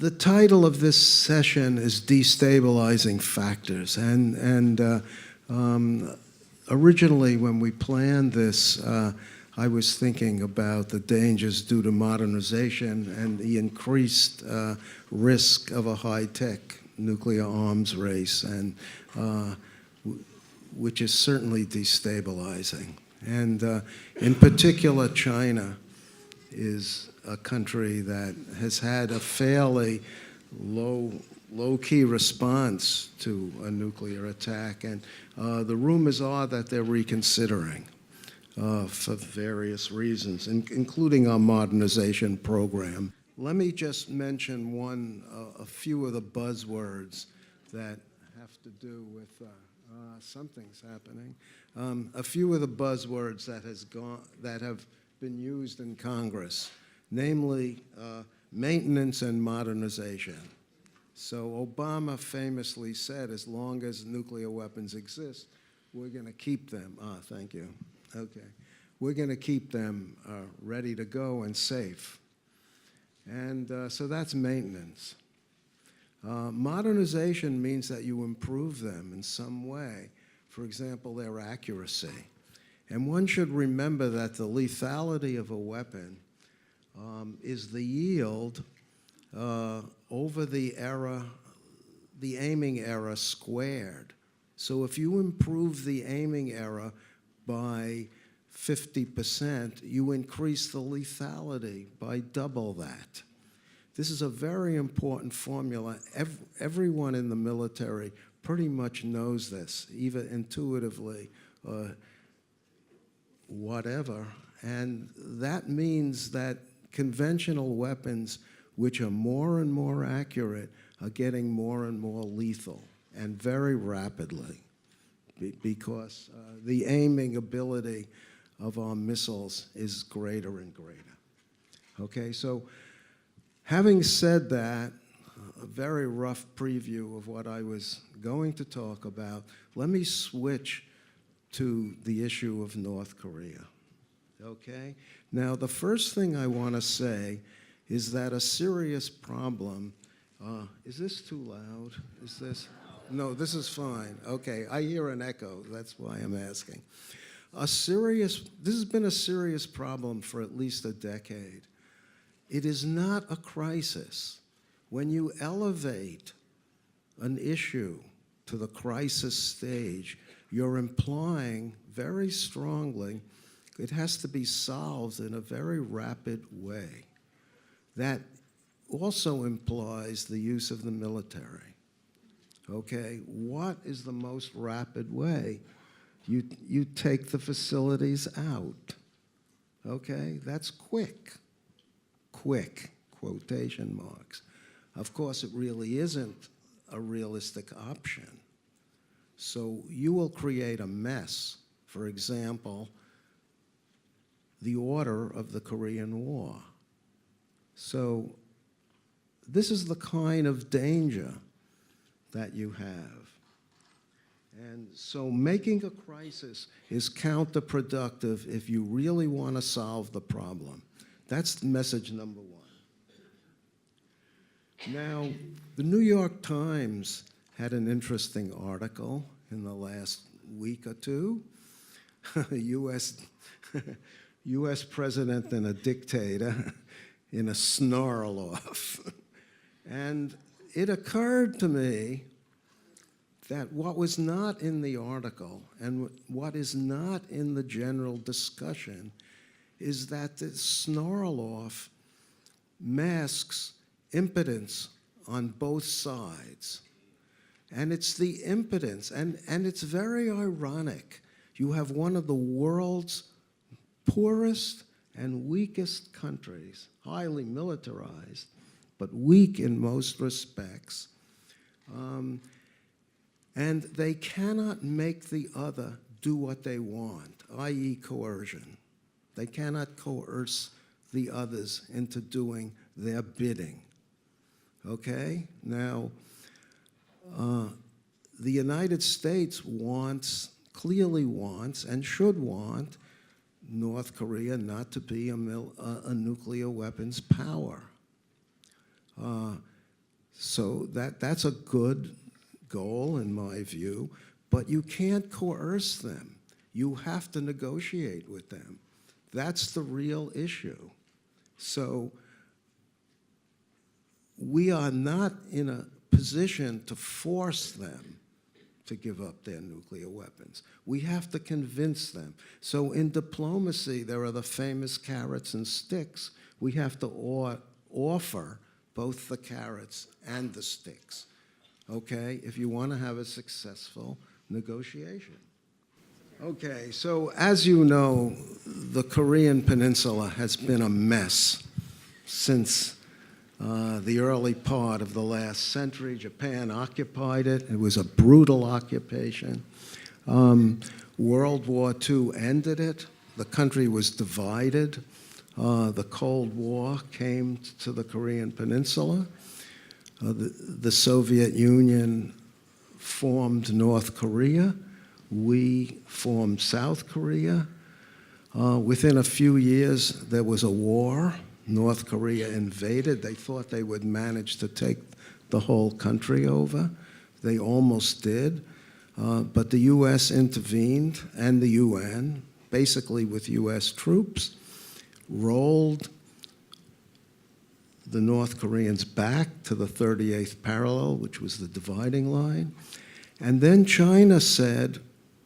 The title of this session is Destabilizing Factors, and originally when we planned this, I was thinking about the dangers due to modernization and the increased risk of a high-tech nuclear arms race, and which is certainly destabilizing. And in particular, China is a country that has had a fairly low-key response to a nuclear attack, and the rumors are that they're reconsidering for various reasons, including our modernization program. Let me just mention a few of the buzzwords that have to do with something's happening. A few of the buzzwords that have been used in Congress, namely maintenance and modernization. So Obama famously said, as long as nuclear weapons exist, we're going to keep them. Thank you. Okay. We're going to keep them ready to go and safe. And so that's maintenance. Modernization means that you improve them in some way. For example, their accuracy. And one should remember that the lethality of a weapon is the yield over the aiming error squared. So if you improve the aiming error by 50%, you increase the lethality by double that. This is a very important formula. Everyone in the military pretty much knows this, even intuitively, whatever. And that means that conventional weapons, which are more and more accurate, are getting more and more lethal, and very rapidly, because the aiming ability of our missiles is greater and greater. Okay, so having said that, a very rough preview of what I was going to talk about, let me switch to the issue of North Korea. Okay? Now, the first thing I want to say is that a serious problem, is this too loud? Is this? No, this is fine. Okay, I hear an echo. That's why I'm asking. This has been a serious problem for at least a decade. It is not a crisis. When you elevate an issue to the crisis stage, you're implying very strongly it has to be solved in a very rapid way. That also implies the use of the military. Okay, what is the most rapid way? You take the facilities out. Okay, that's quick, quotation marks. Of course, it really isn't a realistic option. So you will create a mess. For example, the order of the Korean War. So this is the kind of danger that you have. And so making a crisis is counterproductive if you really want to solve the problem. That's message number one. Now, the New York Times had an interesting article in the last week or two. U.S. president and a dictator in a snarl-off. And it occurred to me that what was not in the article and what is not in the general discussion is that the snarl-off masks impotence on both sides. And it's the impotence, and it's very ironic. You have one of the world's poorest and weakest countries, highly militarized, but weak in most respects. And they cannot make the other do what they want, i.e. coercion. They cannot coerce the others into doing their bidding. Okay? Now, the United States clearly wants, and should want, North Korea not to be a nuclear weapons power. So that's a good goal in my view, but you can't coerce them. You have to negotiate with them. That's the real issue. So we are not in a position to force them to give up their nuclear weapons. We have to convince them. So in diplomacy, there are the famous carrots and sticks. We have to offer both the carrots and the sticks, okay, if you want to have a successful negotiation. Okay, so as you know, the Korean Peninsula has been a mess since the early part of the last century. Japan occupied it. It was a brutal occupation. World War II ended it. The country was divided. The Cold War came to the Korean Peninsula. The Soviet Union formed North Korea. We formed South Korea. Within a few years, there was a war. North Korea invaded. They thought they would manage to take the whole country over. They almost did. But the U.S. intervened, and the UN, basically with U.S. troops, rolled the North Koreans back to the 38th parallel, which was the dividing line. And then China said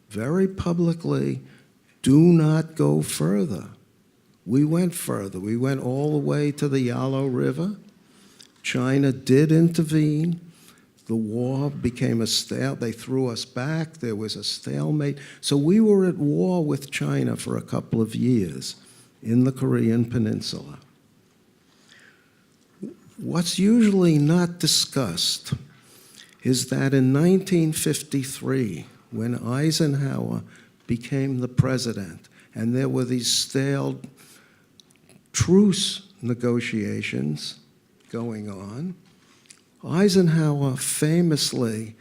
very publicly, do not go further. We went further. We went all the way to the Yalu River. China did intervene. The war became a stalemate. They threw us back. There was a stalemate. So we were at war with China for a couple of years in the Korean Peninsula. What's usually not discussed is that in 1953, when Eisenhower became the president, and there were these stale truce negotiations going on, Eisenhower famously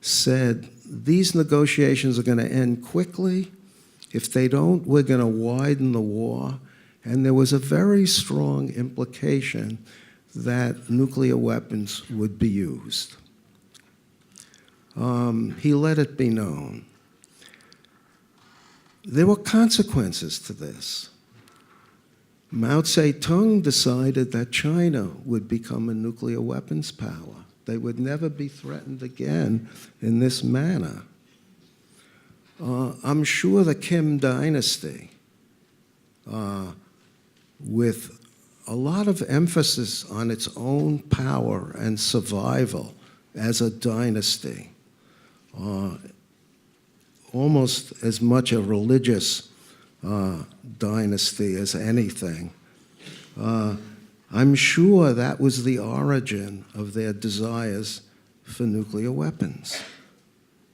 said, these negotiations are going to end quickly. If they don't, we're going to widen the war. And there was a very strong implication that nuclear weapons would be used. He let it be known. There were consequences to this. Mao Zedong decided that China would become a nuclear weapons power. They would never be threatened again in this manner. I'm sure the Kim dynasty, with a lot of emphasis on its own power and survival as a dynasty, almost as much a religious dynasty as anything. I'm sure that was the origin of their desires for nuclear weapons.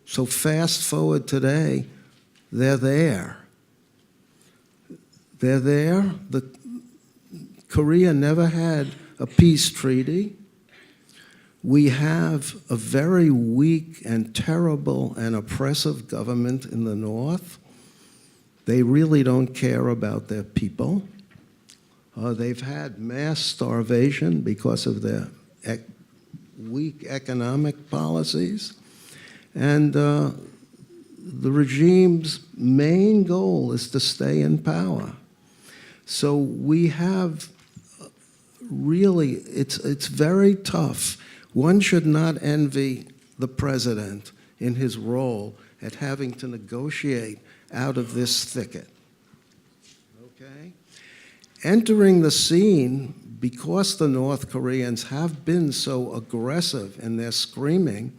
So fast forward today, they're there. They're there. Korea never had a peace treaty. We have a very weak and terrible and oppressive government in the North. They really don't care about their people. They've had mass starvation because of their weak economic policies. And the regime's main goal is to stay in power. So we have really, it's very tough. One should not envy the president in his role at having to negotiate out of this thicket, okay? Entering the scene, because the North Koreans have been so aggressive in their screaming,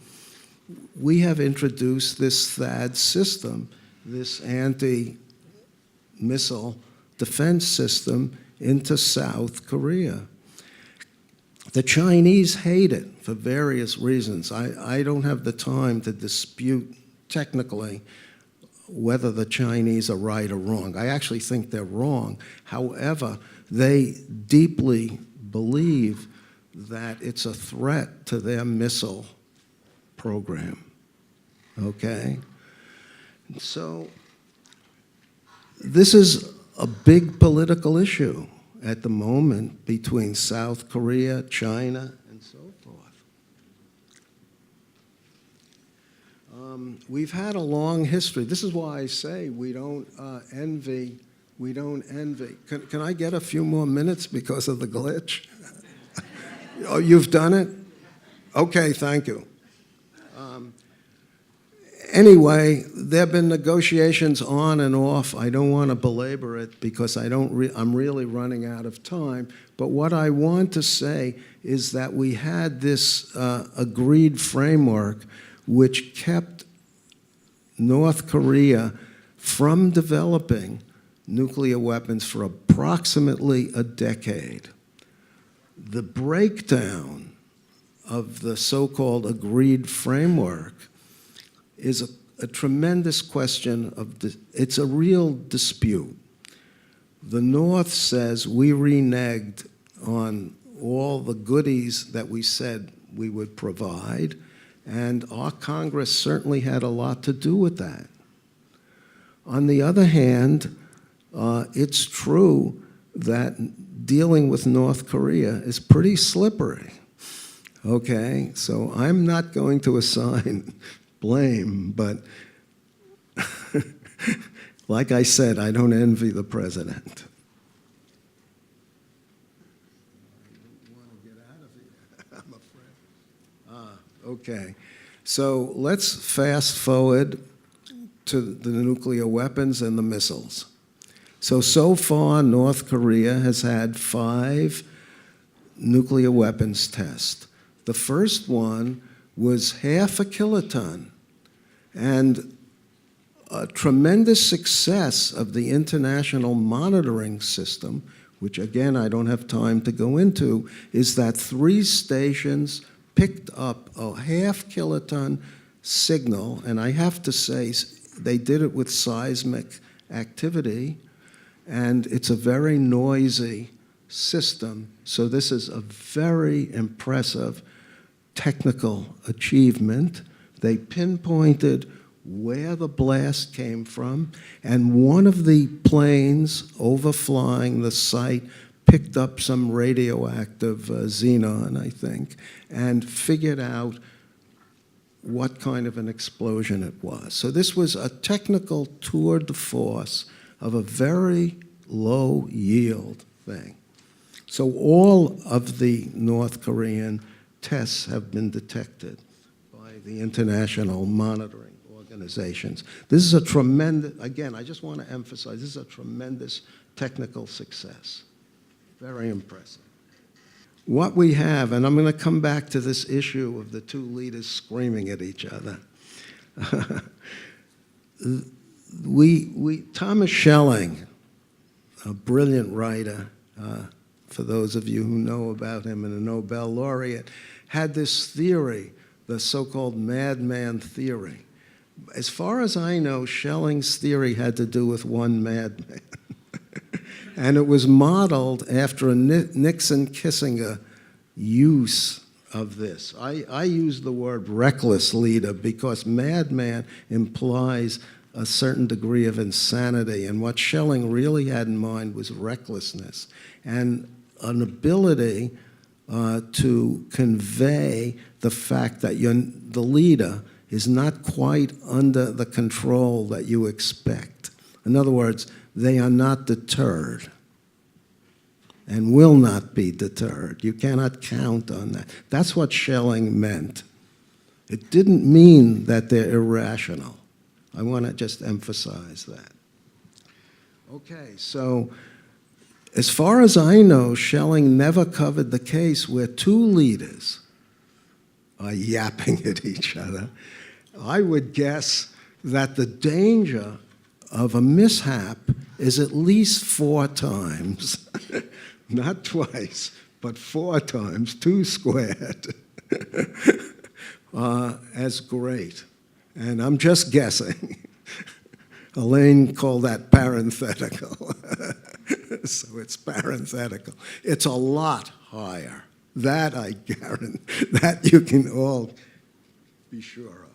we have introduced this THAAD system, this anti-missile defense system into South Korea. The Chinese hate it for various reasons. I don't have the time to dispute technically whether the Chinese are right or wrong. I actually think they're wrong. However, they deeply believe that it's a threat to their missile program, okay? So this is a big political issue at the moment between South Korea, China, and so forth. We've had a long history. This is why I say we don't envy. We don't envy. Can I get a few more minutes because of the glitch? Oh, you've done it? Okay, thank you. Anyway, there have been negotiations on and off. I don't want to belabor it because I'm really running out of time. But what I want to say is that we had this agreed framework which kept North Korea from developing nuclear weapons for approximately a decade. The breakdown of the so-called agreed framework is a tremendous question it's a real dispute. The North says we reneged on all the goodies that we said we would provide, and our Congress certainly had a lot to do with that. On the other hand, it's true that dealing with North Korea is pretty slippery. Okay, so I'm not going to assign blame, but like I said, I don't envy the president. I don't want to get out of here, I'm afraid. Okay, so let's fast forward to the nuclear weapons and the missiles. So far, North Korea has had 5 nuclear weapons tests. The first one was half a kiloton, and a tremendous success of the international monitoring system, which again I don't have time to go into, is that 3 stations picked up a half kiloton signal, and I have to say they did it with seismic activity, and it's a very noisy system. So this is a very impressive technical achievement. They pinpointed where the blast came from, and one of the planes overflying the site picked up some radioactive xenon, I think, and figured out what kind of an explosion it was. So this was a technical tour de force of a very low yield thing. So all of the North Korean tests have been detected by the international monitoring organizations. This is a tremendous, again, I just want to emphasize, this is a tremendous technical success. Very impressive. What we have, and I'm going to come back to this issue of the 2 leaders screaming at each other. Thomas Schelling, a brilliant writer, for those of you who know about him, and a Nobel laureate, had this theory, the so-called madman theory. As far as I know, Schelling's theory had to do with one madman. And it was modeled after a Nixon-Kissinger use of this. I use the word reckless leader because madman implies a certain degree of insanity, and what Schelling really had in mind was recklessness and an ability to convey the fact that the leader is not quite under the control that you expect. In other words, they are not deterred and will not be deterred. You cannot count on that. That's what Schelling meant. It didn't mean that they're irrational. I want to just emphasize that. Okay, so as far as I know, Schelling never covered the case where 2 leaders are yapping at each other. I would guess that the danger of a mishap is at least 4 times, not twice, but 4 times, 2 squared, as great. And I'm just guessing. Elaine called that parenthetical. So it's parenthetical. It's a lot higher. That I guarantee, that you can all be sure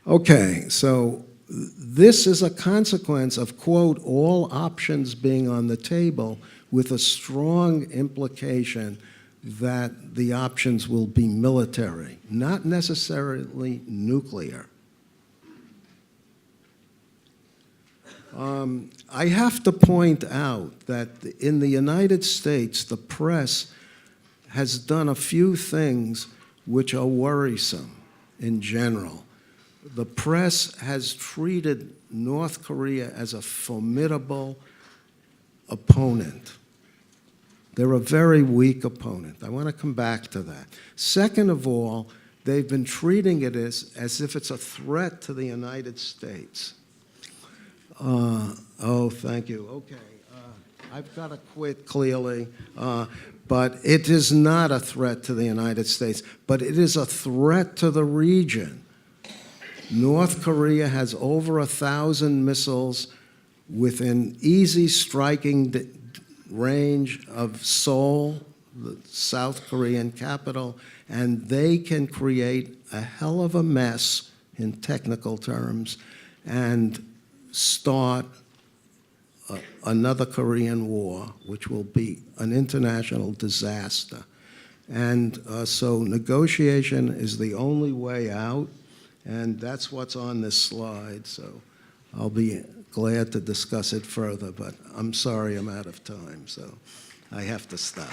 of. Okay, so this is a consequence of, quote, all options being on the table, with a strong implication that the options will be military, not necessarily nuclear. I have to point out that in the United States, the press has done a few things which are worrisome in general. The press has treated North Korea as a formidable opponent. They're a very weak opponent. I want to come back to that. Second of all, they've been treating it as if it's a threat to the United States. Oh, thank you. Okay. I've got to quit clearly. But it is not a threat to the United States, but it is a threat to the region. North Korea has over 1,000 missiles within easy striking range of Seoul, the South Korean capital, and they can create a hell of a mess in technical terms and start another Korean War, which will be an international disaster. And so negotiation is the only way out, and that's what's on this slide. So I'll be glad to discuss it further, but I'm sorry I'm out of time, so I have to stop.